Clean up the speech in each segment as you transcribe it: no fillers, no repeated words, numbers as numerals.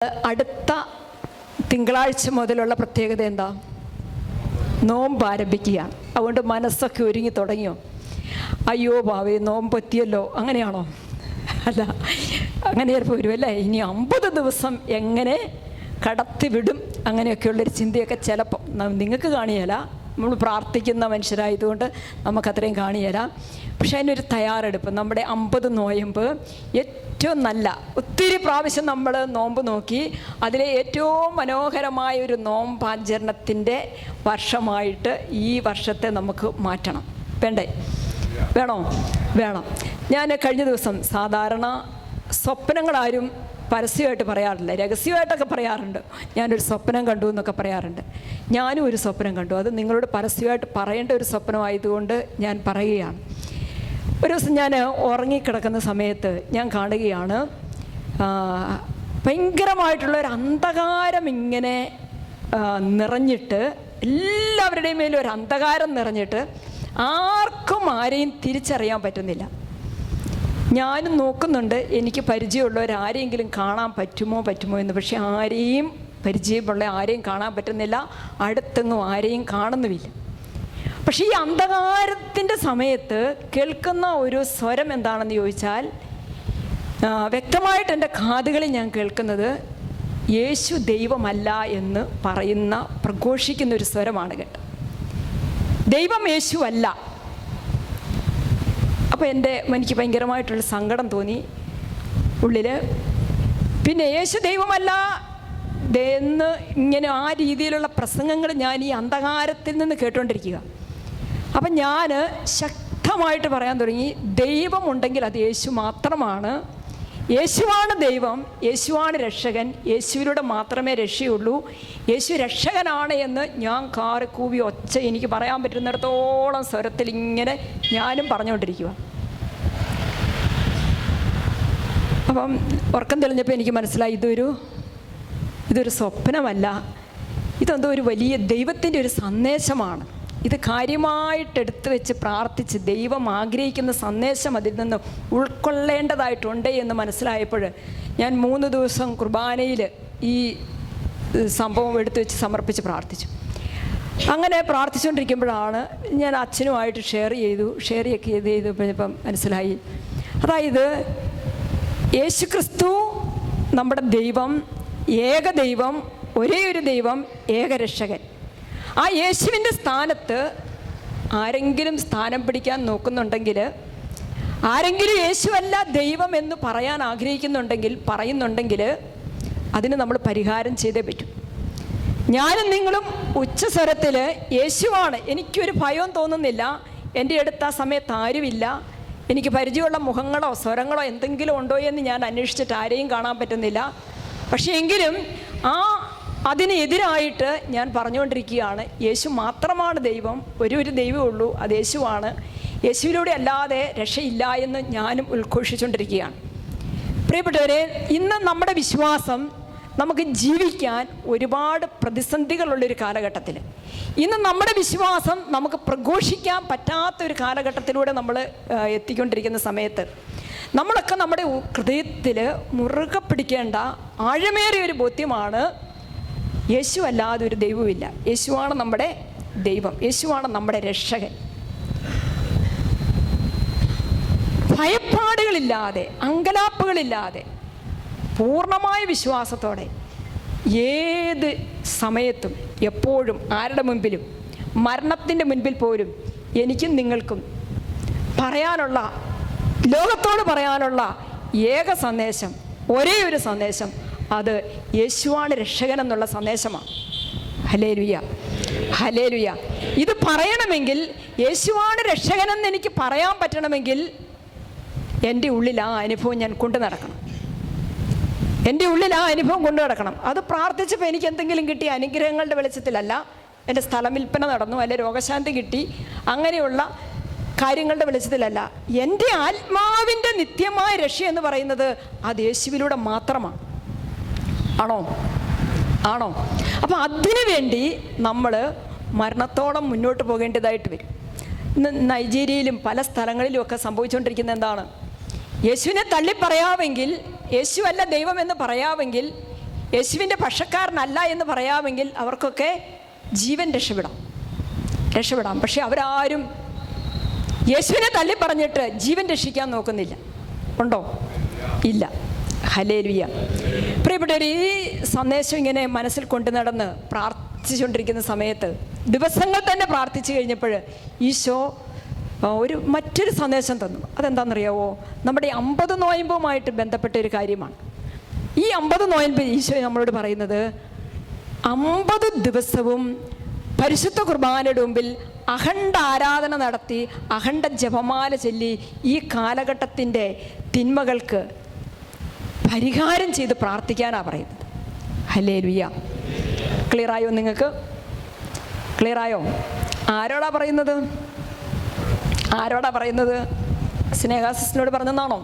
അടുത്ത തിങ്കളാഴ്ച മുതലുള്ള പ്രത്യേകത എന്താ? നോമ്പ് ആരംഭിക്കുകയാണ്. അതുകൊണ്ട് മനസ്സൊക്കെ ഒരുങ്ങി തുടങ്ങിയോ? അയ്യോ ഭാവേ നോമ്പ് എത്തിയല്ലോ, അങ്ങനെയാണോ? അല്ല, അങ്ങനെ ചിലപ്പോൾ വരുമല്ലേ, ഇനി 50 ദിവസം എങ്ങനെ കടത്തിവിടും, അങ്ങനെയൊക്കെയുള്ളൊരു ചിന്തയൊക്കെ ചിലപ്പം നിങ്ങൾക്ക് കാണിയല്ല. നമ്മൾ പ്രാർത്ഥിക്കുന്ന മനുഷ്യരായതുകൊണ്ട് നമുക്കത്രയും കാണിയല്ല. പക്ഷെ അതിനൊരു തയ്യാറെടുപ്പ്, നമ്മുടെ 50 നോയമ്പ് ഏറ്റവും നല്ല, ഒത്തിരി പ്രാവശ്യം നമ്മൾ നോമ്പ് നോക്കി, അതിലെ ഏറ്റവും മനോഹരമായ ഒരു നോമ്പാചരണത്തിൻ്റെ വർഷമായിട്ട് ഈ വർഷത്തെ നമുക്ക് മാറ്റണം. വേണ്ടേ? വേണോ? വേണം. ഞാൻ കഴിഞ്ഞ ദിവസം, സാധാരണ സ്വപ്നങ്ങളാരും പരസ്യമായിട്ട് പറയാറില്ല, രഹസ്യമായിട്ടൊക്കെ പറയാറുണ്ട്. ഞാനൊരു സ്വപ്നം കണ്ടു എന്നൊക്കെ പറയാറുണ്ട്. ഞാനും ഒരു സ്വപ്നം കണ്ടു. അത് നിങ്ങളോട് പരസ്യമായിട്ട് പറയേണ്ട ഒരു സ്വപ്നമായതുകൊണ്ട് ഞാൻ പറയുകയാണ്. ഒരു ദിവസം ഞാൻ ഉറങ്ങിക്കിടക്കുന്ന സമയത്ത് ഞാൻ കാണുകയാണ്, ഭയങ്കരമായിട്ടുള്ളൊരു അന്ധകാരം ഇങ്ങനെ നിറഞ്ഞിട്ട്, എല്ലാവരുടെയും മേലും ഒരു അന്ധകാരം നിറഞ്ഞിട്ട് ആർക്കും ആരെയും തിരിച്ചറിയാൻ പറ്റുന്നില്ല. ഞാനും നോക്കുന്നുണ്ട്, എനിക്ക് പരിചയമുള്ളവരാരെങ്കിലും കാണാൻ പറ്റുമോ എന്ന്. പക്ഷെ ആരെയും പരിചയമുള്ള ആരെയും കാണാൻ പറ്റുന്നില്ല, അടുത്തെങ്ങും ആരെയും കാണുന്നുമില്ല. പക്ഷേ ഈ അന്ധകാരത്തിൻ്റെ സമയത്ത് കേൾക്കുന്ന ഒരു സ്വരം എന്താണെന്ന് ചോദിച്ചാൽ, വ്യക്തമായിട്ട് എൻ്റെ കാതുകളിൽ ഞാൻ കേൾക്കുന്നത് യേശു ദൈവമല്ല എന്ന് പറയുന്ന, പ്രഘോഷിക്കുന്ന ഒരു സ്വരമാണ് കേട്ടത്. ദൈവം യേശു അല്ല. അപ്പോൾ എനിക്ക് ഭയങ്കരമായിട്ടുള്ള സങ്കടം തോന്നി ഉള്ളിൽ. പിന്നെ യേശു ദൈവമല്ല എന്ന് ഇങ്ങനെ ആ രീതിയിലുള്ള പ്രസംഗങ്ങൾ ഞാൻ ഈ അന്ധകാരത്തിൽ നിന്ന് കേട്ടുകൊണ്ടിരിക്കുക. അപ്പം ഞാൻ ശക്തമായിട്ട് പറയാൻ തുടങ്ങി, ദൈവമുണ്ടെങ്കിൽ അത് യേശു മാത്രമാണ്. യേശുവാണ് ദൈവം, യേശുവാണ് രക്ഷകൻ, യേശുവിലൂടെ മാത്രമേ രക്ഷയുള്ളൂ, യേശു രക്ഷകനാണ് എന്ന് ഞാൻ കാറി കൂവി ഒച്ച എനിക്ക് പറയാൻ പറ്റുന്നിടത്തോളം സ്വരത്തിൽ ഇങ്ങനെ ഞാനും പറഞ്ഞുകൊണ്ടിരിക്കുക. അപ്പം ഉറക്കം തെളിഞ്ഞപ്പോൾ എനിക്ക് മനസ്സിലായി, ഇതൊരു സ്വപ്നമല്ല, ഇതെന്തോ ഒരു വലിയ ദൈവത്തിൻ്റെ ഒരു സന്ദേശമാണ്. ഇത് കാര്യമായിട്ടെടുത്ത് വെച്ച് പ്രാർത്ഥിച്ച് ദൈവം ആഗ്രഹിക്കുന്ന സന്ദേശം അതിൽ നിന്ന് ഉൾക്കൊള്ളേണ്ടതായിട്ടുണ്ട് എന്ന് മനസ്സിലായപ്പോൾ ഞാൻ 3 ദിവസം കുർബാനയിൽ ഈ സംഭവം എടുത്തു വെച്ച് സമർപ്പിച്ച് പ്രാർത്ഥിച്ചു. അങ്ങനെ പ്രാർത്ഥിച്ചുകൊണ്ടിരിക്കുമ്പോഴാണ് ഞാൻ അച്ഛനുമായിട്ട് ഷെയർ ചെയ്തപ്പോഴപ്പം മനസ്സിലായി, അതായത് യേശുക്രിസ്തു നമ്മുടെ ദൈവം, ഏക ദൈവം, ഒരേ ഒരു ദൈവം, ഏകരക്ഷകൻ. ആ യേശുവിൻ്റെ സ്ഥാനത്ത് ആരെങ്കിലും സ്ഥാനം പിടിക്കാൻ നോക്കുന്നുണ്ടെങ്കിൽ, ആരെങ്കിലും യേശുവല്ല ദൈവം എന്ന് പറയാൻ പറയുന്നുണ്ടെങ്കിൽ അതിന് നമ്മൾ പരിഹാരം ചെയ്തേ പറ്റും. ഞാനും നിങ്ങളും ഉച്ചസ്വരത്തിൽ യേശുവാണ്, എനിക്കൊരു ഭയവും തോന്നുന്നില്ല, എൻ്റെ അടുത്ത് ആ സമയത്ത് ആരുമില്ല, എനിക്ക് പരിചയമുള്ള മുഖങ്ങളോ സ്വരങ്ങളോ എന്തെങ്കിലും ഉണ്ടോ എന്ന് ഞാൻ അന്വേഷിച്ചിട്ട് ആരെയും കാണാൻ പറ്റുന്നില്ല. പക്ഷേ എങ്കിലും അതിനെതിരായിട്ട് ഞാൻ പറഞ്ഞുകൊണ്ടിരിക്കുകയാണ്, യേശു മാത്രമാണ് ദൈവം, ഒരു ദൈവമേ ഉള്ളൂ, അത് യേശുവാണ്, യേശുവിലൂടെ അല്ലാതെ രക്ഷയില്ല എന്ന് ഞാനും ഉദ്ഘോഷിച്ചുകൊണ്ടിരിക്കുകയാണ്. പ്രിയപ്പെട്ടവരെ, ഇന്ന് നമ്മുടെ വിശ്വാസം നമുക്ക് ജീവിക്കാൻ ഒരുപാട് പ്രതിസന്ധികളുള്ളൊരു കാലഘട്ടത്തിൽ, ഇന്ന് നമ്മുടെ വിശ്വാസം നമുക്ക് പ്രഘോഷിക്കാൻ പറ്റാത്തൊരു കാലഘട്ടത്തിലൂടെ നമ്മൾ എത്തിക്കൊണ്ടിരിക്കുന്ന സമയത്ത് നമ്മളൊക്കെ നമ്മുടെ ഹൃദയത്തിൽ മുറുകെ പിടിക്കേണ്ട ആഴമേറിയ ഒരു ബോധ്യമാണ്, യേശു അല്ലാതെ ഒരു ദൈവമില്ല, യേശുവാണ് നമ്മുടെ ദൈവം, യേശുവാണ് നമ്മുടെ രക്ഷകൻ. ഭയപ്പാടുകളില്ലാതെ, അങ്കലാപ്പുകളില്ലാതെ, പൂർണ്ണമായ വിശ്വാസത്തോടെ ഏത് സമയത്തും എപ്പോഴും ആരുടെ മുൻപിലും, മരണത്തിൻ്റെ മുൻപിൽ പോലും എനിക്കും നിങ്ങൾക്കും പറയാനുള്ള, ലോകത്തോട് പറയാനുള്ള ഏക സന്ദേശം, ഒരേ ഒരു സന്ദേശം, അത് യേശുവാണ് രക്ഷകൻ എന്നുള്ള സന്ദേശമാണ്. Hallelujah, hallelujah. ഇത് പറയണമെങ്കിൽ, യേശുവാണ് രക്ഷകനെന്ന് എനിക്ക് പറയാൻ പറ്റണമെങ്കിൽ എൻ്റെ ഉള്ളിൽ ആ അനുഭവം ഞാൻ കൊണ്ടു നടക്കണം. എൻ്റെ ഉള്ളിൽ ആ അനുഭവം കൊണ്ടു നടക്കണം. അത് പ്രാർത്ഥിച്ചപ്പോൾ എനിക്ക് എന്തെങ്കിലും കിട്ടിയ അനുഗ്രഹങ്ങളുടെ വെളിച്ചത്തിലല്ല, എൻ്റെ സ്ഥലം വിൽപ്പന നടന്നു, അല്ലെ രോഗശാന്തി കിട്ടി, അങ്ങനെയുള്ള കാര്യങ്ങളുടെ വെളിച്ചത്തിലല്ല. എൻ്റെ ആത്മാവിൻ്റെ നിത്യമായ രക്ഷ എന്ന് പറയുന്നത് അത് യേശുവിലൂടെ മാത്രമാണ്. ആണോ? അപ്പോൾ അതിനു വേണ്ടി നമ്മൾ മരണത്തോളം മുന്നോട്ട് പോകേണ്ടതായിട്ട് വരും. ഇന്ന് നൈജീരിയയിലും പല സ്ഥലങ്ങളിലും ഒക്കെ സംഭവിച്ചുകൊണ്ടിരിക്കുന്നത് എന്താണ്? യേശുവിനെ തള്ളിപ്പറയാമെങ്കിൽ, യേശുവല്ല ദൈവമെന്ന് പറയാമെങ്കിൽ യേശുവിൻ്റെ പക്ഷക്കാരനല്ല എന്ന് പറയാമെങ്കിൽ അവർക്കൊക്കെ ജീവൻ രക്ഷപ്പെടാം. പക്ഷെ അവരാരും യേശുവിനെ തള്ളി പറഞ്ഞിട്ട് ജീവൻ രക്ഷിക്കാൻ നോക്കുന്നില്ല. ഉണ്ടോ? ഇല്ല. ഹല്ലേലൂയ. പ്രിയപ്പെട്ടവർ, ഈ സന്ദേശം ഇങ്ങനെ മനസ്സിൽ കൊണ്ടു നടന്ന് പ്രാർത്ഥിച്ചുകൊണ്ടിരിക്കുന്ന സമയത്ത് ദിവസങ്ങൾ തന്നെ പ്രാർത്ഥിച്ചു കഴിഞ്ഞപ്പോൾ ഈശോ മറ്റൊരു സന്ദേശം തന്നു. അതെന്താണെന്നറിയാവോ? നമ്മുടെ 50 നോയമ്പുമായിട്ട് ബന്ധപ്പെട്ട ഒരു കാര്യമാണ്. ഈ 50 നോയമ്പ് ഈശോ നമ്മളോട് പറയുന്നത് 50 ദിവസവും പരിശുദ്ധ കുർബാനയുടെ മുമ്പിൽ അഖണ്ഡ ആരാധന നടത്തി അഖണ്ഡ ജപമാല ചൊല്ലി ഈ കാലഘട്ടത്തിൻ്റെ തിന്മകൾക്ക് പരിഹാരം ചെയ്ത് പ്രാർത്ഥിക്കാനാണ് പറയുന്നത്. ഹല്ലേലൂയ. ക്ലിയറായോ? നിങ്ങൾക്ക് ക്ലിയറായോ? ആരോടാ പറയുന്നത്? സ്നേഹാസിനോട് പറഞ്ഞെന്നാണോ?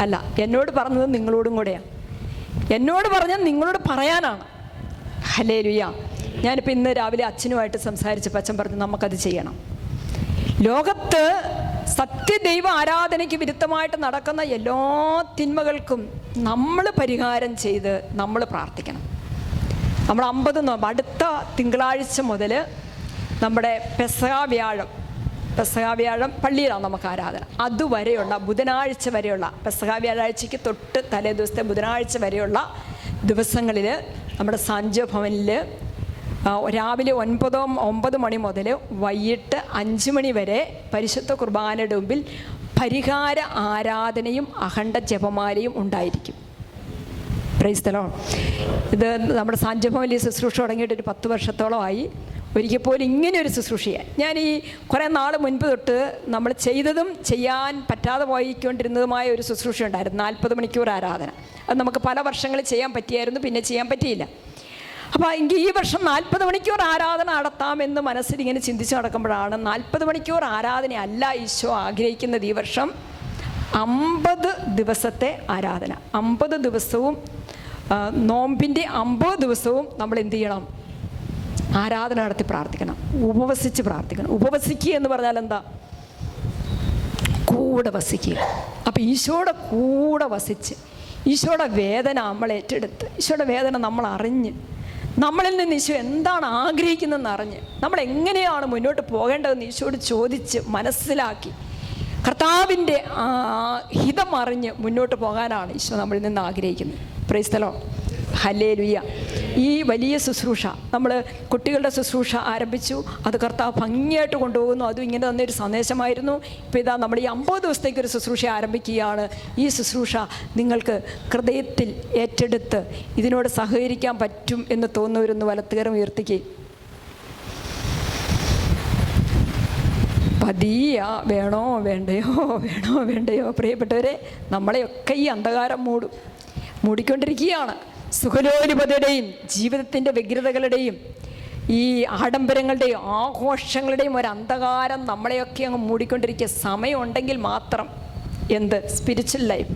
അല്ല, എന്നോട് പറഞ്ഞത് നിങ്ങളോടും കൂടെയാണ്. എന്നോട് പറഞ്ഞാൽ നിങ്ങളോട് പറയാനാണ്. ഹല്ലേലൂയ. ഞാനിപ്പോൾ ഇന്ന് രാവിലെ അച്ഛനുമായിട്ട് സംസാരിച്ചപ്പോൾ അച്ഛൻ പറഞ്ഞു നമുക്കത് ചെയ്യണം. ലോകത്ത് സത്യദൈവ ആരാധനയ്ക്ക് വിരുദ്ധമായിട്ട് നടക്കുന്ന എല്ലാ തിന്മകൾക്കും നമ്മൾ പരിഹാരം ചെയ്ത് നമ്മൾ പ്രാർത്ഥിക്കണം. നമ്മൾ 50 നോമ്പ് അടുത്ത തിങ്കളാഴ്ച മുതൽ നമ്മുടെ പെസഹ വ്യാഴം പള്ളിയിലാണ് നമുക്ക് ആരാധന. അതുവരെയുള്ള ബുധനാഴ്ച വരെയുള്ള പെസഹ വ്യാഴാഴ്ചയ്ക്ക് തൊട്ട് തലേ ദിവസത്തെ ബുധനാഴ്ച വരെയുള്ള ദിവസങ്ങളിൽ നമ്മുടെ സാഞ്ചോ ഭവനിൽ രാവിലെ 9 മണി മുതൽ വൈകിട്ട് 5 മണി വരെ പരിശുദ്ധ കുർബാനയുടെ മുമ്പിൽ പരിഹാര ആരാധനയും അഖണ്ഡ ജപമാലയും ഉണ്ടായിരിക്കും. Praise the Lord. ഇത് നമ്മുടെ സാഞ്ചോ ഭവനിൽ ശുശ്രൂഷ തുടങ്ങിയിട്ട് ഒരു 10 വർഷത്തോളമായി. ഒരിക്കൽ പോലും ഇങ്ങനെ ഒരു ശുശ്രൂഷ ചെയ്യാൻ ഞാൻ ഈ കുറേ നാൾ മുൻപ് തൊട്ട് നമ്മൾ ചെയ്തതും ചെയ്യാൻ പറ്റാതെ പോയിക്കൊണ്ടിരുന്നതുമായ ഒരു ശുശ്രൂഷ ഉണ്ടായിരുന്നു, 40 മണിക്കൂർ ആരാധന. അത് നമുക്ക് പല വർഷങ്ങളിൽ ചെയ്യാൻ പറ്റിയായിരുന്നു, പിന്നെ ചെയ്യാൻ പറ്റിയില്ല. അപ്പോൾ എങ്കിൽ ഈ വർഷം 40 മണിക്കൂർ ആരാധന നടത്താമെന്ന് മനസ്സിൽ ഇങ്ങനെ ചിന്തിച്ച് നടക്കുമ്പോഴാണ് 40 മണിക്കൂർ ആരാധന അല്ല ഈശോ ആഗ്രഹിക്കുന്നത്. ഈ വർഷം 50 ദിവസത്തെ ആരാധന, 50 ദിവസവും നോമ്പിൻ്റെ 50 ദിവസവും നമ്മൾ എന്ത് ചെയ്യണം? ആരാധന നടത്തി പ്രാർത്ഥിക്കണം, ഉപവസിച്ച് പ്രാർത്ഥിക്കണം. ഉപവസിക്കുക എന്ന് പറഞ്ഞാൽ എന്താ? കൂടെ വസിക്കുക. അപ്പം ഈശോയുടെ കൂടെ വസിച്ച് ഈശോയുടെ വേദന നമ്മൾ ഏറ്റെടുത്ത് ഈശോയുടെ വേദന നമ്മൾ അറിഞ്ഞ് നമ്മളിൽ നിന്ന് ഈശോ എന്താണ് ആഗ്രഹിക്കുന്നതെന്ന് അറിഞ്ഞ് നമ്മൾ എങ്ങനെയാണ് മുന്നോട്ട് പോകേണ്ടതെന്ന് ഈശോയോട് ചോദിച്ച് മനസ്സിലാക്കി കർത്താവിൻ്റെ ഹിതം അറിഞ്ഞ് മുന്നോട്ട് പോകാനാണ് ഈശോ നമ്മളിൽ നിന്ന് ആഗ്രഹിക്കുന്നത്. Praise the Lord. ഹല്ലേലൂയ. ഈ വലിയ ശുശ്രൂഷ നമ്മൾ കുട്ടികളുടെ ശുശ്രൂഷ ആരംഭിച്ചു. അത് കർത്താവ് ഭംഗിയായിട്ട് കൊണ്ടുപോകുന്നു. അതും ഇങ്ങനെ തന്നൊരു സന്ദേശമായിരുന്നു. ഇപ്പോൾ ഇതാ നമ്മൾ ഈ 50 ദിവസത്തേക്കൊരു ശുശ്രൂഷ ആരംഭിക്കുകയാണ്. ഈ ശുശ്രൂഷ നിങ്ങൾക്ക് ഹൃദയത്തിൽ ഏറ്റെടുത്ത് ഇതിനോട് സഹകരിക്കാൻ പറ്റും എന്ന് തോന്നുന്നവരൊന്ന് വലത്തുകരം ഉയർത്തിക്കുക. പതിയ വേണോ വേണ്ടയോ പ്രിയപ്പെട്ടവരെ, നമ്മളെയൊക്കെ ഈ അന്ധകാരം മൂടിക്കൊണ്ടിരിക്കുകയാണ്. സുഖലോലുപതയുടെയും ജീവിതത്തിൻ്റെ വ്യഗ്രതകളുടെയും ഈ ആഡംബരങ്ങളുടെയും ആഘോഷങ്ങളുടെയും ഒരു അന്ധകാരം നമ്മളെയൊക്കെ അങ്ങ് മൂടിക്കൊണ്ടിരിക്കുക. സമയമുണ്ടെങ്കിൽ മാത്രം സ്പിരിച്വൽ ലൈഫ്,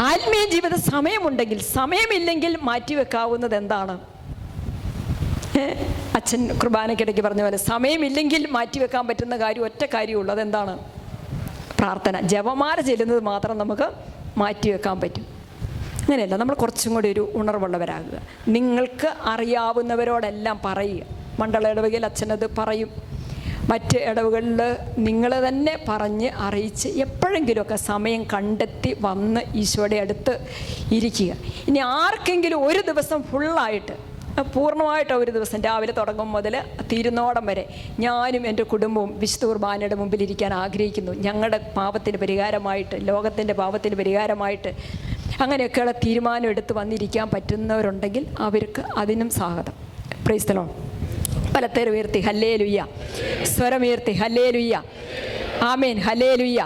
ആത്മീയ ജീവിത സമയമുണ്ടെങ്കിൽ, സമയമില്ലെങ്കിൽ മാറ്റിവെക്കാവുന്നത് എന്താണ്? അച്ഛൻ കുർബാനയ്ക്കിടയ്ക്ക് പറഞ്ഞ പോലെ സമയമില്ലെങ്കിൽ മാറ്റിവെക്കാൻ പറ്റുന്ന കാര്യം ഒറ്റ കാര്യമുള്ളൂ. അതെന്താണ്? പ്രാർത്ഥന. ജപമാല ചെല്ലുന്നത് മാത്രം നമുക്ക് മാറ്റിവെക്കാൻ പറ്റും. അങ്ങനെയല്ല, നമ്മൾ കുറച്ചും കൂടി ഒരു ഉണർവുള്ളവരാകുക. നിങ്ങൾക്ക് അറിയാവുന്നവരോടെല്ലാം പറയുക. മണ്ഡല ഇടവകയിൽ അച്ഛനത് പറയും, മറ്റ് ഇടവുകളിൽ നിങ്ങൾ തന്നെ പറഞ്ഞ് അറിയിച്ച് എപ്പോഴെങ്കിലുമൊക്കെ സമയം കണ്ടെത്തി വന്ന് ഈശോയുടെ അടുത്ത് ഇരിക്കുക. ഇനി ആർക്കെങ്കിലും ഒരു ദിവസം ഫുള്ളായിട്ട് പൂർണ്ണമായിട്ട് ഒരു ദിവസം രാവിലെ തുടങ്ങും മുതൽ തീരുന്നോടം വരെ ഞാനും എൻ്റെ കുടുംബവും വിശുദ്ധ കുർബാനയുടെ മുമ്പിൽ ഇരിക്കാൻ ആഗ്രഹിക്കുന്നു, ഞങ്ങളുടെ പാപത്തിന് പരിഹാരമായിട്ട്, ലോകത്തിൻ്റെ പാപത്തിന് പരിഹാരമായിട്ട്, അങ്ങനെയൊക്കെയുള്ള തീരുമാനം എടുത്ത് വന്നിരിക്കാൻ പറ്റുന്നവരുണ്ടെങ്കിൽ അവർക്ക് അതിനും സ്വാഗതം. Praise the Lord. പലത്തേര് ഉയർത്തി ഹല്ലേലൂയ, സ്വരമുയർത്തി ഹല്ലേലൂയ, ആമേൻ, ഹല്ലേലൂയ.